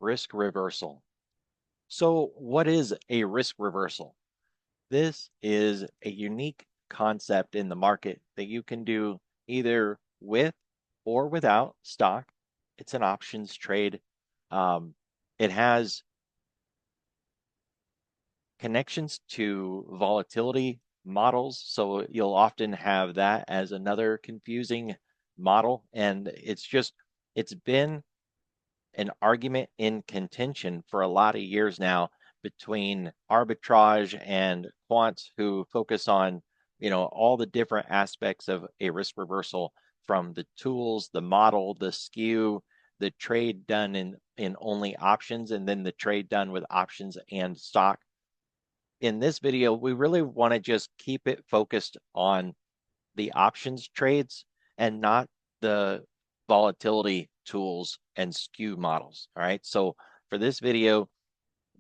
Risk reversal. So what is a risk reversal? This is a unique concept in the market that you can do either with or without stock. It's an options trade. It has connections to volatility models, so you'll often have that as another confusing model. And it's been an argument in contention for a lot of years now between arbitrage and quants who focus on, all the different aspects of a risk reversal, from the tools, the model, the skew, the trade done in only options, and then the trade done with options and stock. In this video, we really want to just keep it focused on the options trades and not the volatility tools and skew models. All right. So for this video,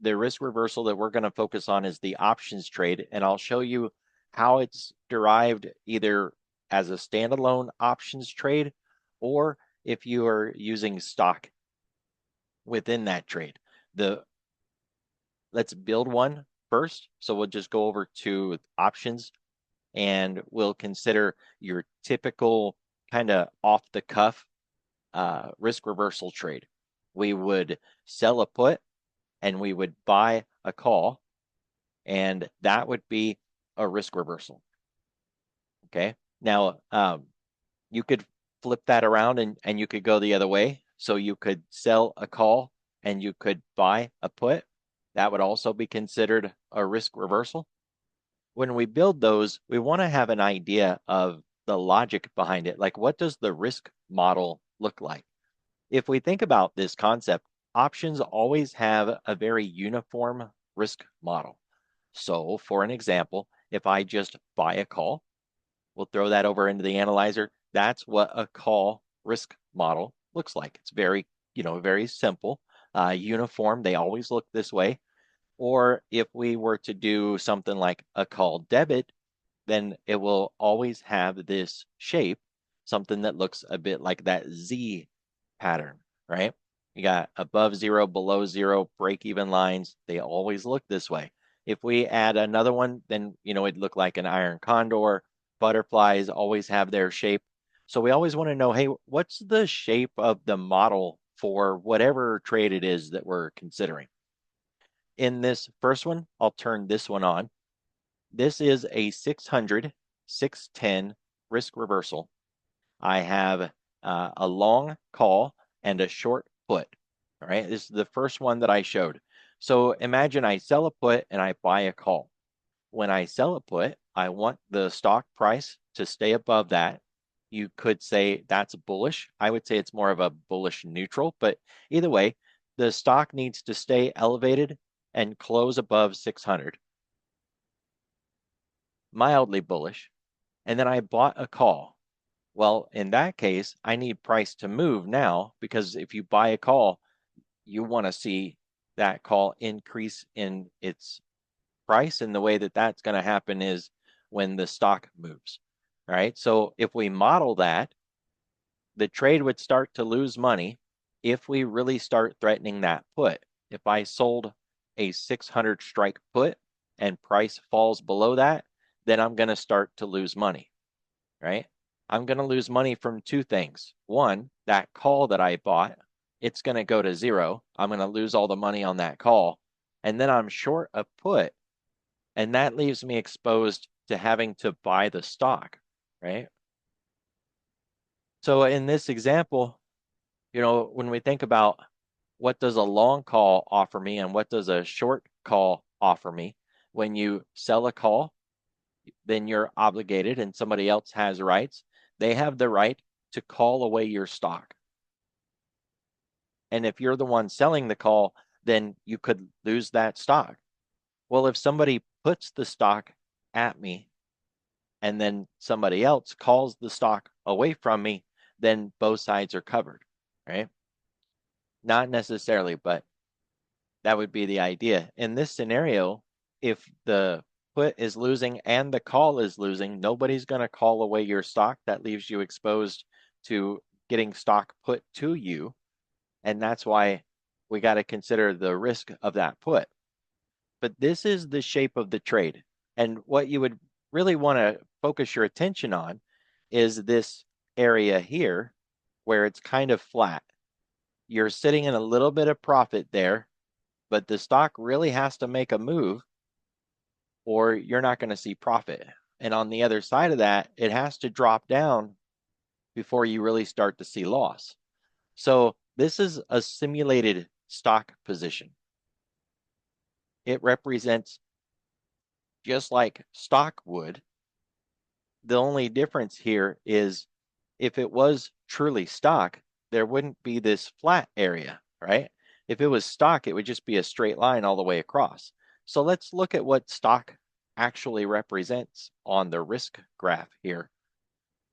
the risk reversal that we're going to focus on is the options trade. And I'll show you how it's derived either as a standalone options trade or if you are using stock within that trade. Let's build one first. So we'll just go over to options and we'll consider your typical kind of off the cuff risk reversal trade. We would sell a put and we would buy a call, and that would be a risk reversal. Okay. Now, you could flip that around and you could go the other way. So you could sell a call and you could buy a put. That would also be considered a risk reversal. When we build those, we want to have an idea of the logic behind it. Like, what does the risk model look like? If we think about this concept, options always have a very uniform risk model. So for an example, if I just buy a call, we'll throw that over into the analyzer. That's what a call risk model looks like. It's very, very simple, uniform. They always look this way. Or if we were to do something like a call debit, then it will always have this shape, something that looks a bit like that Z pattern, right? You got above zero, below zero, break even lines. They always look this way. If we add another one, then, it'd look like an iron condor. Butterflies always have their shape. So we always want to know, hey, what's the shape of the model for whatever trade it is that we're considering? In this first one, I'll turn this one on. This is a 600, 610 risk reversal. I have a long call and a short put. All right, this is the first one that I showed. So imagine I sell a put and I buy a call. When I sell a put, I want the stock price to stay above that. You could say that's bullish. I would say it's more of a bullish neutral, but either way, the stock needs to stay elevated and close above 600. Mildly bullish. And then I bought a call. Well, in that case, I need price to move now, because if you buy a call, you want to see that call increase in its price. And the way that that's going to happen is when the stock moves. All right. So if we model that, the trade would start to lose money if we really start threatening that put. If I sold a 600 strike put and price falls below that, then I'm going to start to lose money, right? I'm going to lose money from two things. One, that call that I bought, it's going to go to zero. I'm going to lose all the money on that call. And then I'm short a put, and that leaves me exposed to having to buy the stock, right? So in this example, when we think about what does a long call offer me and what does a short call offer me, when you sell a call, then you're obligated and somebody else has rights. They have the right to call away your stock. And if you're the one selling the call, then you could lose that stock. Well, if somebody puts the stock at me and then somebody else calls the stock away from me, then both sides are covered, right? Not necessarily, but that would be the idea. In this scenario, if the put is losing and the call is losing, nobody's going to call away your stock. That leaves you exposed to getting stock put to you. And that's why we got to consider the risk of that put. But this is the shape of the trade. And what you would really want to focus your attention on is this area here where it's kind of flat. You're sitting in a little bit of profit there, but the stock really has to make a move or you're not going to see profit. And on the other side of that, it has to drop down before you really start to see loss. So this is a simulated stock position. It represents just like stock would. The only difference here is if it was truly stock, there wouldn't be this flat area, right? If it was stock, it would just be a straight line all the way across. So let's look at what stock actually represents on the risk graph here.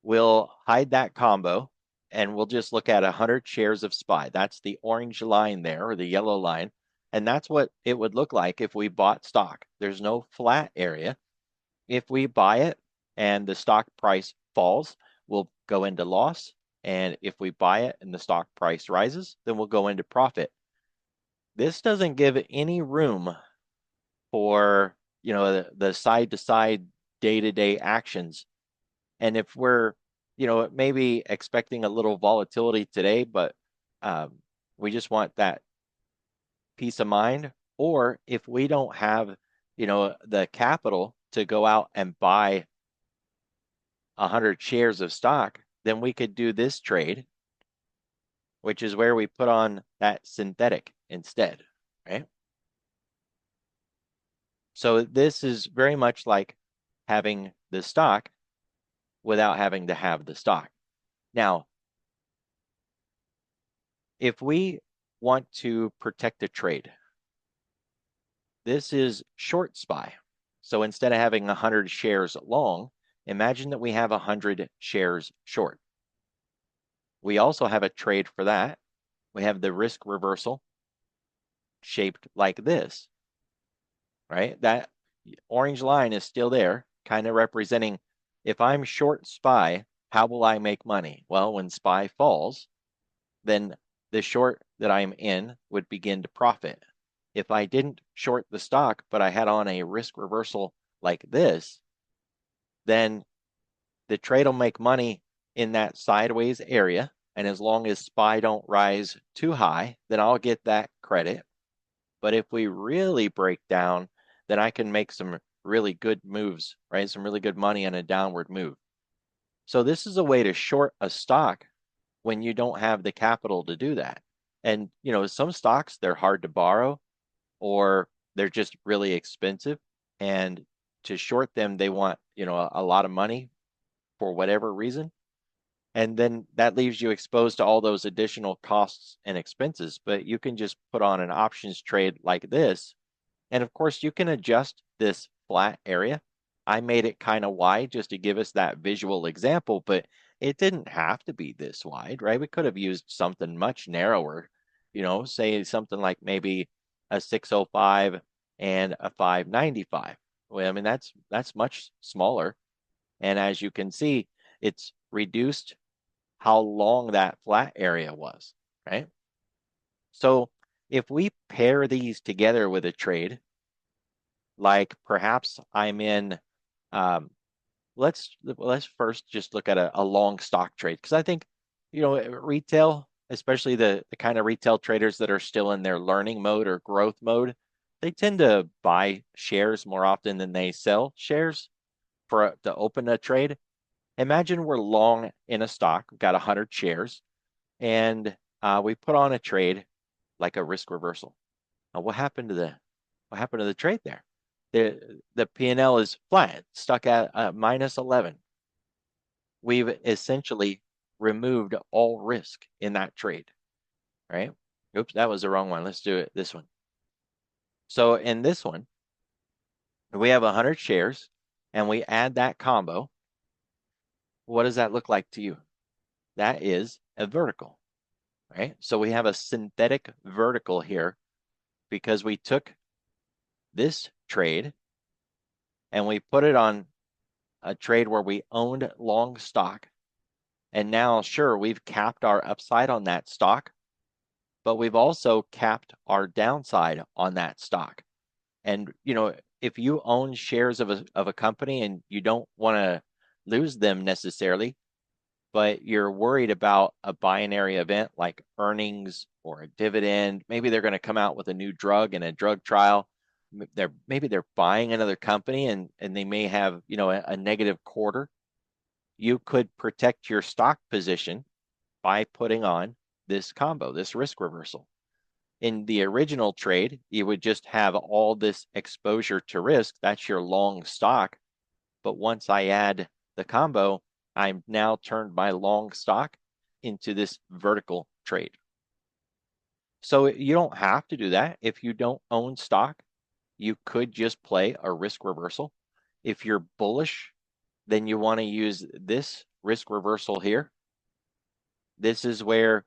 We'll hide that combo and we'll just look at 100 shares of SPY. That's the orange line there, or the yellow line. And that's what it would look like if we bought stock. There's no flat area. If we buy it and the stock price falls, we'll go into loss. And if we buy it and the stock price rises, then we'll go into profit. This doesn't give any room for, the side-to-side day-to-day actions. And if we're, maybe expecting a little volatility today, but we just want that peace of mind, or if we don't have, the capital to go out and buy 100 shares of stock, then we could do this trade, which is where we put on that synthetic instead, right? So this is very much like having the stock without having to have the stock. Now, if we want to protect a trade, this is short SPY. So instead of having 100 shares long, imagine that we have 100 shares short. We also have a trade for that. We have the risk reversal shaped like this, right? That orange line is still there, kind of representing if I'm short SPY, how will I make money? Well, when SPY falls, then the short that I'm in would begin to profit. If I didn't short the stock, but I had on a risk reversal like this, then the trade will make money in that sideways area. And as long as SPY don't rise too high, then I'll get that credit. But if we really break down, then I can make some really good moves, right? Some really good money on a downward move. So this is a way to short a stock when you don't have the capital to do that. And, some stocks, they're hard to borrow or they're just really expensive. And to short them, they want, a lot of money for whatever reason. And then that leaves you exposed to all those additional costs and expenses. But you can just put on an options trade like this. And of course, you can adjust this flat area. I made it kind of wide just to give us that visual example, but it didn't have to be this wide, right? We could have used something much narrower, say something like maybe a 605 and a 595. Well, I mean, that's much smaller. And as you can see, it's reduced how long that flat area was, right? So if we pair these together with a trade, like perhaps I'm in, let's first just look at a long stock trade, because I think, retail, especially the kind of retail traders that are still in their learning mode or growth mode, they tend to buy shares more often than they sell shares to open a trade. Imagine we're long in a stock, we've got 100 shares, and we put on a trade like a risk reversal. Now, what happened to the trade there? The P&L is flat, stuck at minus 11. We've essentially removed all risk in that trade, right? Oops, that was the wrong one. Let's do it this one. So in this one, we have 100 shares and we add that combo. What does that look like to you? That is a vertical, right? So we have a synthetic vertical here because we took this trade and we put it on a trade where we owned long stock. And now, sure, we've capped our upside on that stock, but we've also capped our downside on that stock. And, if you own shares of a company and you don't want to lose them necessarily, but you're worried about a binary event like earnings or a dividend, maybe they're going to come out with a new drug in a drug trial. Maybe they're buying another company and they may have, a negative quarter. You could protect your stock position by putting on this combo, this risk reversal. In the original trade, you would just have all this exposure to risk. That's your long stock. But once I add the combo, I'm now turned my long stock into this vertical trade. So you don't have to do that. If you don't own stock, you could just play a risk reversal. If you're bullish, then you want to use this risk reversal here. This is where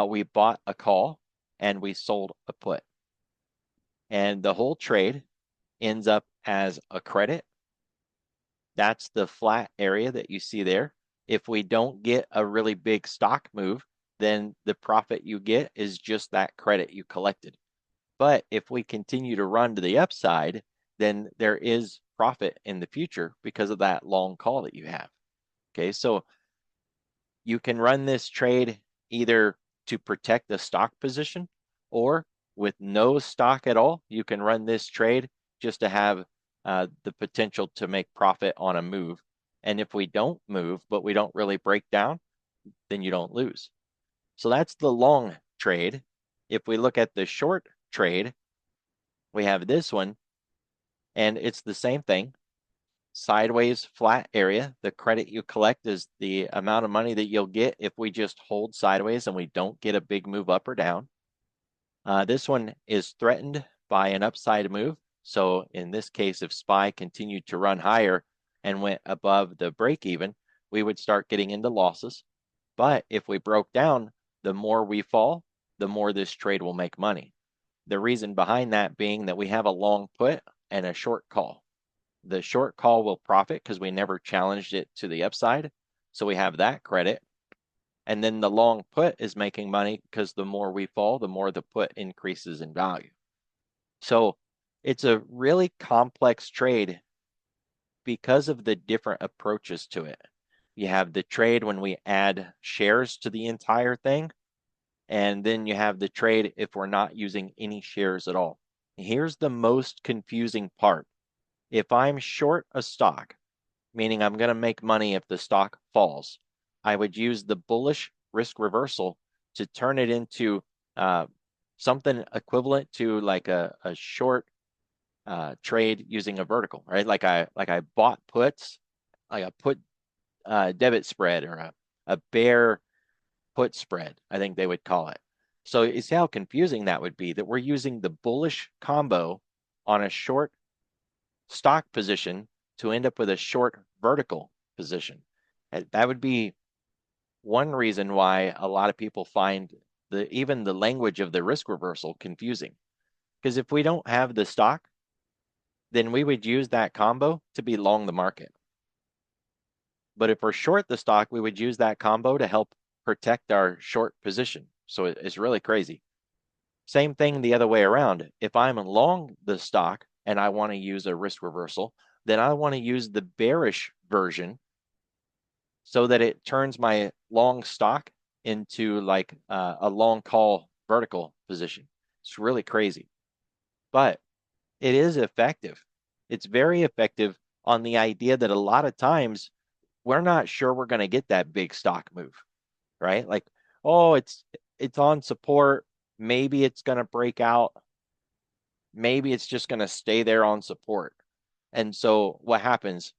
we bought a call and we sold a put. And the whole trade ends up as a credit. That's the flat area that you see there. If we don't get a really big stock move, then the profit you get is just that credit you collected. But if we continue to run to the upside, then there is profit in the future because of that long call that you have. Okay, so you can run this trade either to protect the stock position, or with no stock at all, you can run this trade just to have the potential to make profit on a move. And if we don't move, but we don't really break down, then you don't lose. So that's the long trade. If we look at the short trade, we have this one, and it's the same thing. Sideways flat area. The credit you collect is the amount of money that you'll get if we just hold sideways and we don't get a big move up or down. This one is threatened by an upside move. So in this case, if SPY continued to run higher and went above the break even, we would start getting into losses. But if we broke down, the more we fall, the more this trade will make money. The reason behind that being that we have a long put and a short call. The short call will profit because we never challenged it to the upside. So we have that credit. And then the long put is making money because the more we fall, the more the put increases in value. So it's a really complex trade because of the different approaches to it. You have the trade when we add shares to the entire thing. And then you have the trade if we're not using any shares at all. Here's the most confusing part. If I'm short a stock, meaning I'm going to make money if the stock falls, I would use the bullish risk reversal to turn it into something equivalent to like a short trade using a vertical, right? Like I bought puts, like a put debit spread or a bear put spread, I think they would call it. So you see how confusing that would be, that we're using the bullish combo on a short stock position to end up with a short vertical position. That would be one reason why a lot of people find even the language of the risk reversal confusing. Because if we don't have the stock, then we would use that combo to be long the market. But if we're short the stock, we would use that combo to help protect our short position. So it's really crazy. Same thing the other way around. If I'm long the stock and I want to use a risk reversal, then I want to use the bearish version so that it turns my long stock into like a long call vertical position. It's really crazy, but it is effective. It's very effective on the idea that a lot of times we're not sure we're going to get that big stock move, right? Like, oh, it's on support. Maybe it's going to break out. Maybe it's just going to stay there on support. And so what happens,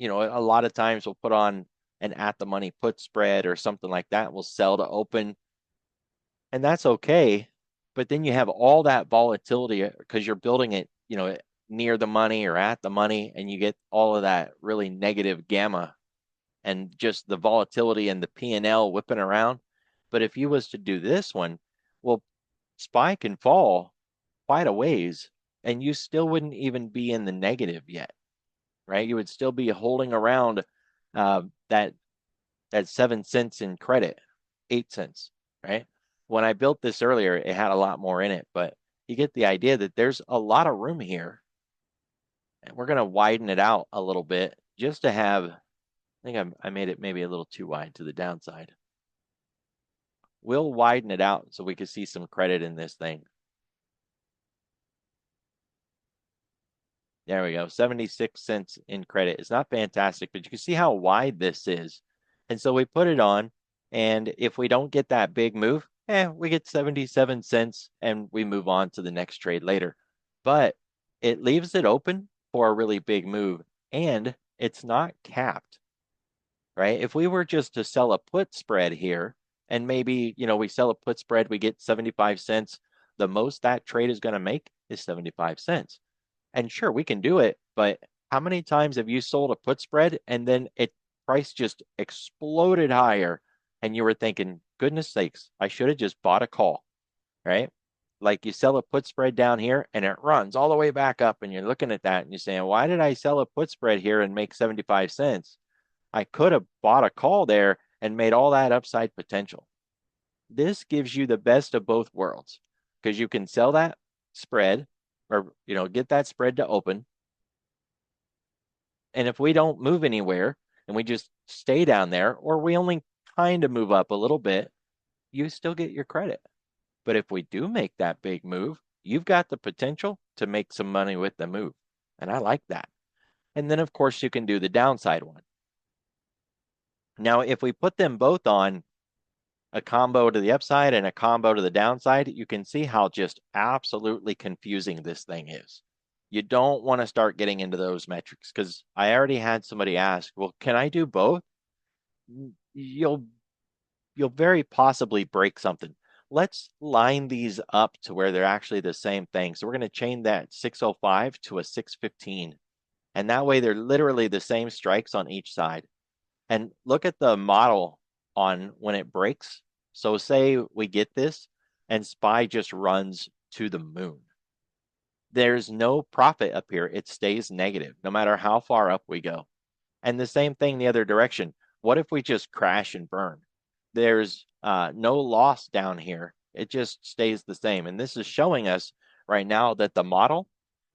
a lot of times we'll put on an at the money put spread or something like that. We'll sell to open, and that's okay. But then you have all that volatility because you're building it, near the money or at the money, and you get all of that really negative gamma and just the volatility and the P&L whipping around. But if you was to do this one, well, SPY can fall quite a ways and you still wouldn't even be in the negative yet, right? You would still be holding around that 7 cents in credit, 8 cents, right? when I built this earlier, it had a lot more in it, but you get the idea that there's a lot of room here. And we're going to widen it out a little bit just to have, I think I made it maybe a little too wide to the downside. We'll widen it out so we can see some credit in this thing. There we go. 76 cents in credit. It's not fantastic, but you can see how wide this is. And so we put it on, and if we don't get that big move, we get 77 cents and we move on to the next trade later. But it leaves it open for a really big move, and it's not capped, right? If we were just to sell a put spread here, and maybe, we sell a put spread, we get 75 cents, the most that trade is going to make is 75 cents. And sure, we can do it, but how many times have you sold a put spread and then price just exploded higher and you were thinking, goodness sakes, I should have just bought a call, right? Like you sell a put spread down here and it runs all the way back up and you're looking at that and you're saying, why did I sell a put spread here and make 75 cents? I could have bought a call there and made all that upside potential. This gives you the best of both worlds because you can sell that spread or get that spread to open. And if we don't move anywhere and we just stay down there, or we only kind of move up a little bit, you still get your credit. But if we do make that big move, you've got the potential to make some money with the move. And I like that. And then, of course, you can do the downside one. Now, if we put them both on a combo to the upside and a combo to the downside, you can see how just absolutely confusing this thing is. You don't want to start getting into those metrics because I already had somebody ask, well, can I do both? You'll very possibly break something. Let's line these up to where they're actually the same thing. So we're going to chain that 605 to a 615. And that way they're literally the same strikes on each side. And look at the model on when it breaks. So say we get this and SPY just runs to the moon. There's no profit up here. It stays negative no matter how far up we go. And the same thing the other direction. What if we just crash and burn? There's no loss down here. It just stays the same. And this is showing us right now that the model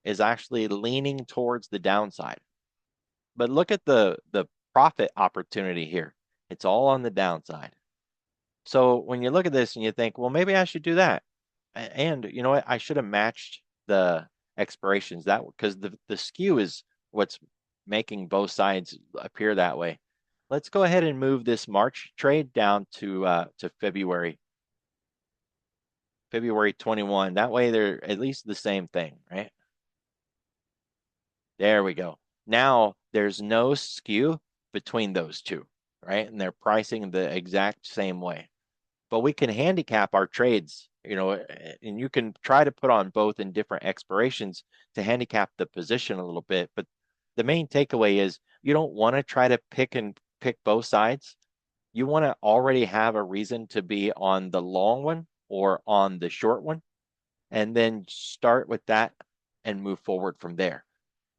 is actually leaning towards the downside. But look at the profit opportunity here. It's all on the downside. So when you look at this and you think, well, maybe I should do that. And you know what? I should have matched the expirations that because the skew is what's making both sides appear that way. Let's go ahead and move this March trade down to February 21. That way they're at least the same thing, right? There we go. Now there's no skew between those two, right? And they're pricing the exact same way. But we can handicap our trades, and you can try to put on both in different expirations to handicap the position a little bit. But the main takeaway is you don't want to try to pick both sides. You want to already have a reason to be on the long one or on the short one, and then start with that and move forward from there.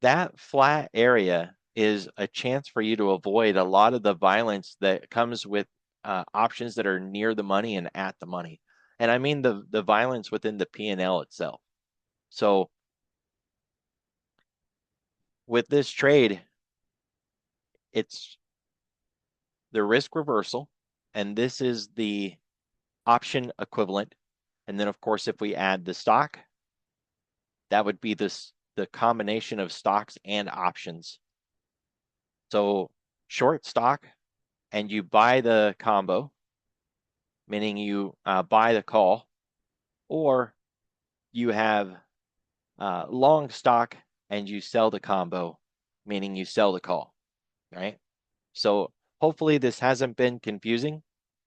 That flat area is a chance for you to avoid a lot of the violence that comes with options that are near the money and at the money. And I mean the violence within the P&L itself. So with this trade, it's the risk reversal, and this is the option equivalent. And then, of course, if we add the stock, that would be the combination of stocks and options. So short stock, and you buy the combo, meaning you buy the call, or you have long stock and you sell the combo, meaning you sell the call, right? So hopefully this hasn't been confusing.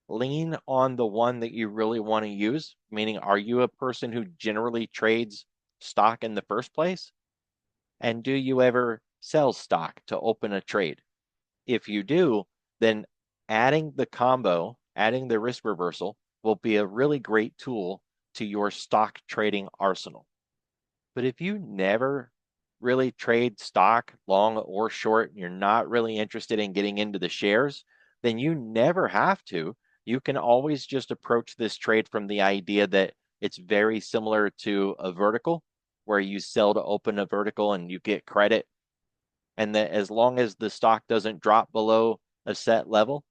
Lean on the one that you really want to use, meaning are you a person who generally trades stock in the first place? And do you ever sell stock to open a trade? If you do, then adding the combo, adding the risk reversal will be a really great tool to your stock trading arsenal. But if you never really trade stock long or short, and you're not really interested in getting into the shares, then you never have to you can always just approach this trade from the idea that it's very similar to a vertical, where you sell to open a vertical and you get credit. And that as long as the stock doesn't drop below a set level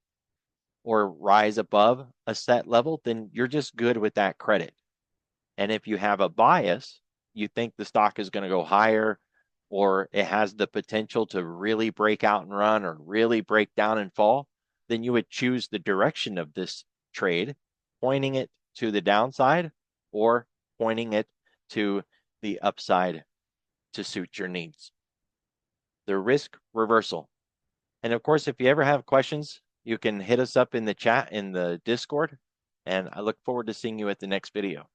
or rise above a set level, then you're just good with that credit. And if you have a bias, you think the stock is going to go higher, or it has the potential to really break out and run or really break down and fall, then you would choose the direction of this trade, pointing it to the downside or pointing it to the upside to suit your needs. The risk reversal. And of course, if you ever have questions, you can hit us up in the chat in the Discord. And I look forward to seeing you at the next video.